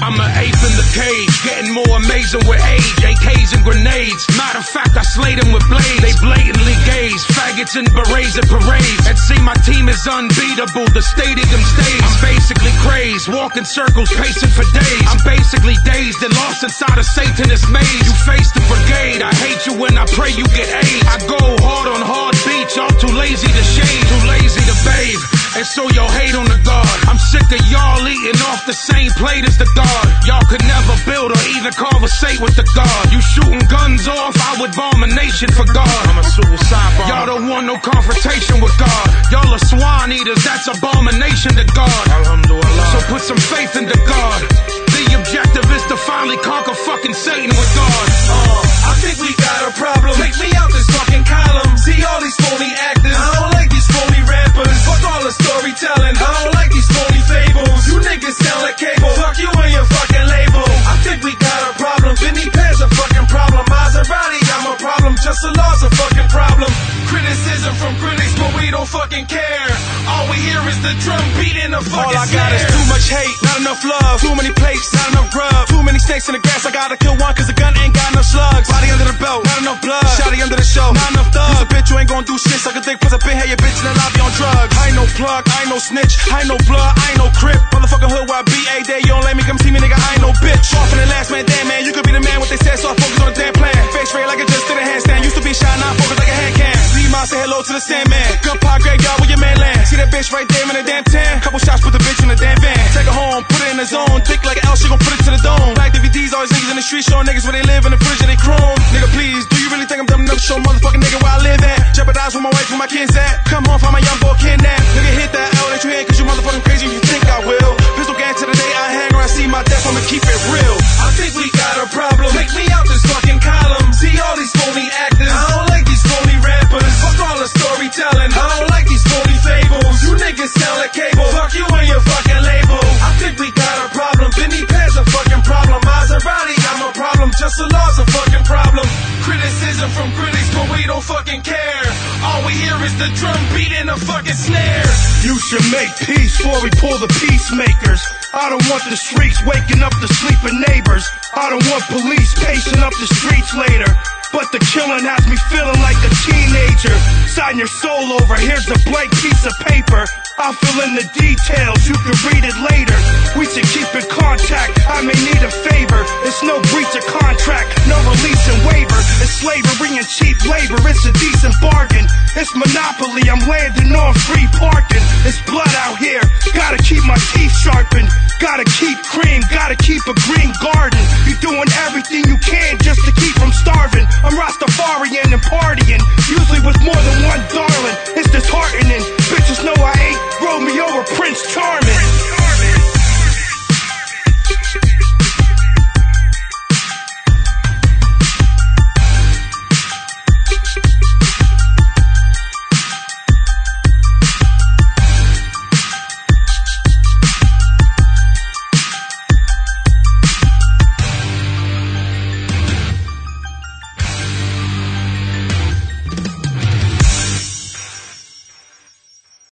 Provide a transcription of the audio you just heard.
I'm an ape in the cage, getting more amazing with age. AKs and grenades, matter of fact I slayed them with blades. They blatantly gaze, faggots in berets at parades. And see my team is unbeatable, the stadium stays. I'm basically crazed, walking circles, pacing for days. I'm basically dazed and lost inside a Satanist maze. You face the brigade, I hate you when I pray you get AIDS. I go hard on hard beats, y'all too lazy to shade, too lazy to bathe. And so y'all hate on the God. I'm sick of y'all eating off the same plate as the God. Y'all could never build or even conversate with the God. You shooting guns off, I would bomb a nation for God. I'm a suicide bomber. Y'all don't want no confrontation with God. Y'all are swine eaters, that's abomination to God. Alhamdulillah. So put some faith into God. The objective is to finally conquer fucking Satan with God. I think we got a problem. Take me out this fucking column. See all these phony actors. I don't like these phony rappers. Fuck all the storytelling. I don't like these phony fables. You niggas sound like cable. Fuck you and your fucking label. I think we got a problem. Vinny Pairs a fucking problem. Maserati, I'm a problem. Just the law's a fucking problem. Criticism from critics, but we don't fucking care. All we hear is the drum beating the fucking All I snare. got is too much hate, not enough love. Too many plates, not enough grub. Too many snakes in the grass, I gotta kill one cause the gun ain't got enough slugs. Body under the belt, not enough blood. Shotty under the show, not enough thugs. Use a bitch, you ain't gon' do shit. Suck a dick, puss a pin, hey your bitch in the lobby on drugs. I ain't no plug, I ain't no snitch, I ain't no blood, I ain't no crip. Motherfucking hood where I be a day, you don't let me come see me, nigga, I ain't no bitch. Off in the last man, damn man, you could be the man what they said, so I focus on the damn plan. Face red like it just did a handstand, used to be shy, now I focus like a hand can. Leave my say hello to the Sandman. Good pot, graveyard where your man land. See that bitch right there in the damn tan. Couple shots, put the bitch in the damn van. Take her home, put it in the zone. Thick like an L, she gon' put it to the dome. Black DVDs, always niggas in the street showing niggas where they live in the footage of they chrome. Nigga, please, do you really think I'm dumb enough to show motherfucking nigga where I live at? Jeopardize where my wife and my kids at. Come home, find my young boy kidnapped. Nigga, hit that L that you hear cause you motherfucking crazy if you think I will. Pistol gang to the day I hang or I see my death, I'ma keep it real. I think we got a problem. Take me out this fucking column. See all these phony actors. I don't like these phony rappers. Fuck all the storytelling. I don't like these phony fables. You niggas sound like cable. Fuck you and your fucking label. I think we got a problem. Vinny Pairs a fucking problem. Maserati, I'm a problem. Just the law's a fucking problem. Criticism from critics, but we don't fucking care. All we hear is the drum beating the fucking snare. You should make peace before we pull the peacemakers. I don't want the streets waking up the sleeping neighbors. I don't want police pacing up the streets later. But the killing has me feeling like a teenager. Sign your soul over, here's a blank piece of paper. I'll fill in the details, you can read it later. We should keep in contact, I may need a favor. It's no breach of contract, no release and waiver. It's slavery and cheap labor, it's a decent bargain. It's monopoly, I'm landing on free parking. It's blood out here, gotta keep my teeth sharpened. Gotta keep cream, gotta keep a green garden. You're doing everything you can just to keep from starving. I'm Rastafarian and partying, usually with more than one darling. It's disheartening, bitches know I ain't Romeo or Prince Charming.